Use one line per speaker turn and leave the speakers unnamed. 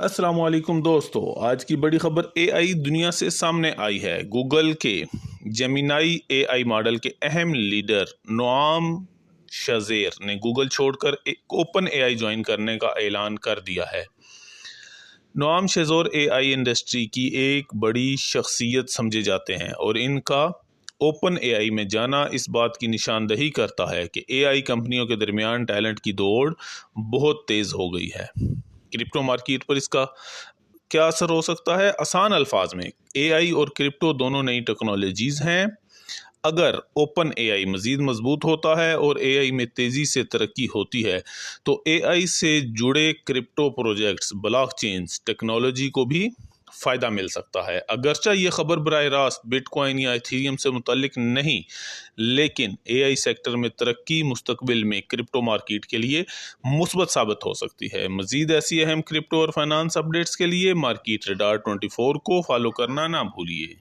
अस्सलाम वालेकुम दोस्तों, आज की बड़ी खबर एआई दुनिया से सामने आई है। गूगल के जेमिनाई एआई मॉडल के अहम लीडर नोआम शज़ेर ने गूगल छोड़कर एक ओपन एआई ज्वाइन करने का ऐलान कर दिया है। नोआम शज़ेर एआई इंडस्ट्री की एक बड़ी शख्सियत समझे जाते हैं और इनका ओपन एआई में जाना इस बात की निशानदही करता है कि एआई कंपनियों के दरमियान टैलेंट की दौड़ बहुत तेज़ हो गई है। क्रिप्टो मार्केट पर इसका क्या असर हो सकता है? आसान अल्फाज में, एआई और क्रिप्टो दोनों नई टेक्नोलॉजीज़ हैं। अगर ओपन एआई मज़ीद मजबूत होता है और एआई में तेज़ी से तरक्की होती है तो एआई से जुड़े क्रिप्टो प्रोजेक्ट्स, ब्लॉकचेन्स टेक्नोलॉजी को भी फ़ायदा मिल सकता है। अगरचा ये खबर बराह रास्त बिटकॉइन या इथेरियम से मुतल्लिक नहीं, लेकिन एआई सेक्टर में तरक्की मुस्तकबिल में क्रिप्टो मार्केट के लिए मुस्बत साबित हो सकती है। मज़ीद ऐसी अहम क्रिप्टो और फाइनेंस अपडेट्स के लिए मार्केट रडार 24 को फॉलो करना ना भूलिए।